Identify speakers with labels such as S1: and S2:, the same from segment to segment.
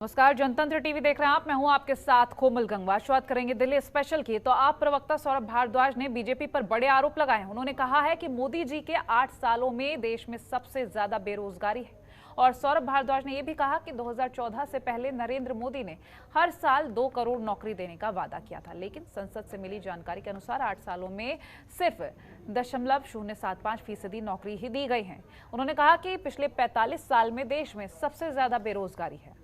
S1: नमस्कार, जनतंत्र टीवी देख रहे हैं आप। मैं हूं आपके साथ कोमल गंगवा। शुरुआत करेंगे दिल्ली स्पेशल की। तो आप प्रवक्ता सौरभ भारद्वाज ने बीजेपी पर बड़े आरोप लगाए हैं। उन्होंने कहा है कि मोदी जी के 8 सालों में देश में सबसे ज्यादा बेरोजगारी है। और सौरभ भारद्वाज ने यह भी कहा कि 2014 से पहले नरेंद्र मोदी ने हर साल 2 करोड़ नौकरी देने का वादा किया था, लेकिन संसद से मिली जानकारी के अनुसार 8 सालों में सिर्फ 0.075% नौकरी ही दी गई है। उन्होंने कहा कि पिछले 45 साल में देश में सबसे ज्यादा बेरोजगारी है।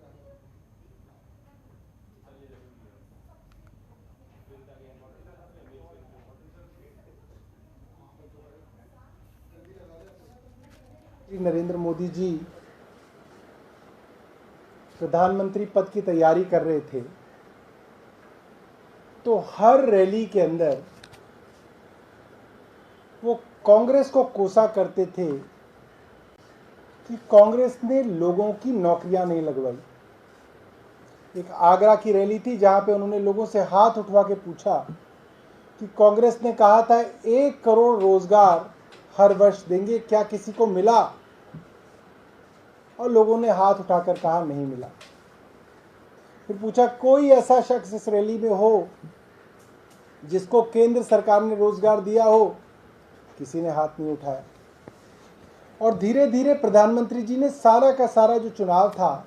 S2: नरेंद्र मोदी जी प्रधानमंत्री पद की तैयारी कर रहे थे, तो हर रैली के अंदर वो कांग्रेस को कोसा करते थे कि कांग्रेस ने लोगों की नौकरियां नहीं लगवाई। एक आगरा की रैली थी जहां पे उन्होंने लोगों से हाथ उठवा के पूछा कि कांग्रेस ने कहा था 1 करोड़ रोजगार हर वर्ष देंगे, क्या किसी को मिला? और लोगों ने हाथ उठाकर कहा नहीं मिला। फिर पूछा कोई ऐसा शख्स इस रैली में हो जिसको केंद्र सरकार ने रोजगार दिया हो? किसी ने हाथ नहीं उठाया। और धीरे धीरे प्रधानमंत्री जी ने सारा का सारा जो चुनाव था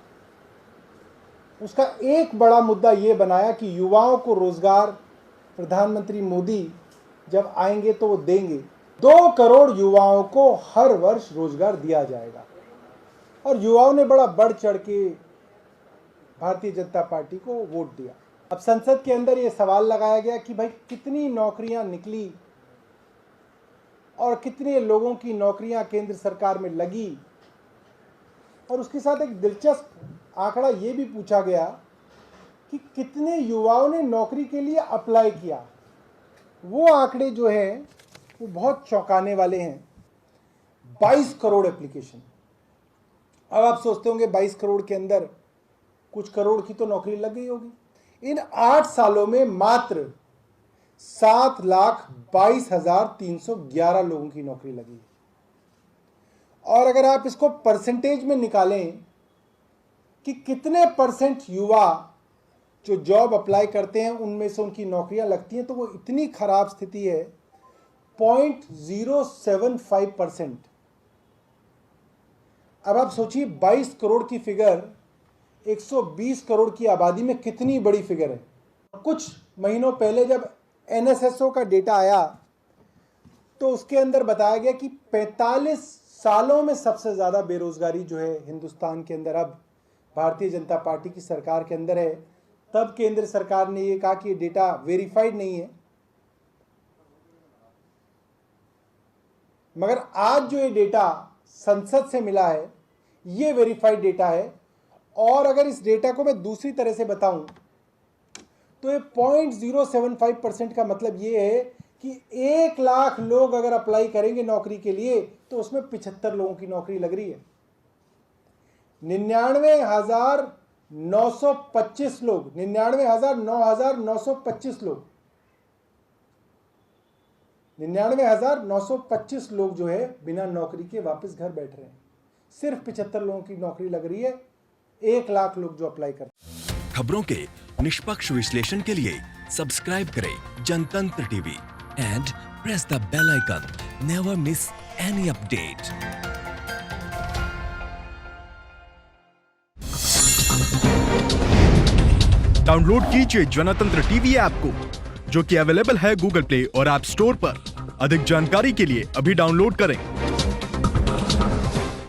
S2: उसका एक बड़ा मुद्दा ये बनाया कि युवाओं को रोजगार प्रधानमंत्री मोदी जब आएंगे तो वो देंगे। 2 करोड़ युवाओं को हर वर्ष रोजगार दिया जाएगा। और युवाओं ने बड़ा बढ़ चढ़ के भारतीय जनता पार्टी को वोट दिया। अब संसद के अंदर ये सवाल लगाया गया कि भाई कितनी नौकरियां निकली और कितने लोगों की नौकरियां केंद्र सरकार में लगी। और उसके साथ एक दिलचस्प आंकड़ा ये भी पूछा गया कि कितने युवाओं ने नौकरी के लिए अप्लाई किया। वो आंकड़े जो हैं वो बहुत चौंकाने वाले हैं। 22 करोड़ एप्लीकेशन। अब आप सोचते होंगे 22 करोड़ के अंदर कुछ करोड़ की तो नौकरी लग गई होगी। इन 8 सालों में मात्र 7,22,311 लोगों की नौकरी लगी। और अगर आप इसको परसेंटेज में निकालें कि कितने परसेंट युवा जो जॉब अप्लाई करते हैं उनमें से उनकी नौकरियां लगती हैं, तो वो इतनी खराब स्थिति है 0.075%। अब आप सोचिए 22 करोड़ की फिगर 120 करोड़ की आबादी में कितनी बड़ी फिगर है। कुछ महीनों पहले जब एनएसएसओ का डेटा आया तो उसके अंदर बताया गया कि 45 सालों में सबसे ज़्यादा बेरोजगारी जो है हिंदुस्तान के अंदर अब भारतीय जनता पार्टी की सरकार के अंदर है। तब केंद्र सरकार ने ये कहा कि ये डेटा वेरीफाइड नहीं है, मगर आज जो ये डेटा संसद से मिला है ये वेरीफाइड डेटा है। और अगर इस डेटा को मैं दूसरी तरह से बताऊं तो ये 0.075% का मतलब ये है कि 1 लाख लोग अगर अप्लाई करेंगे नौकरी के लिए तो उसमें 75 लोगों की नौकरी लग रही है। 99,925 लोग 99,925 लोग जो है बिना नौकरी के वापस घर बैठ रहे हैं। सिर्फ 75 लोगों की नौकरी लग रही है। 1 लाख लोग जो अप्लाई करते हैं।
S3: खबरों के निष्पक्ष विश्लेषण के लिए सब्सक्राइब करें Janatantra TV and press the bell icon. Never miss any update.
S4: Download कीजिए जनतंत्र टीवी ऐप को, जो कि अवेलेबल है गूगल प्ले और ऐप स्टोर पर। अधिक जानकारी के लिए अभी डाउनलोड करें।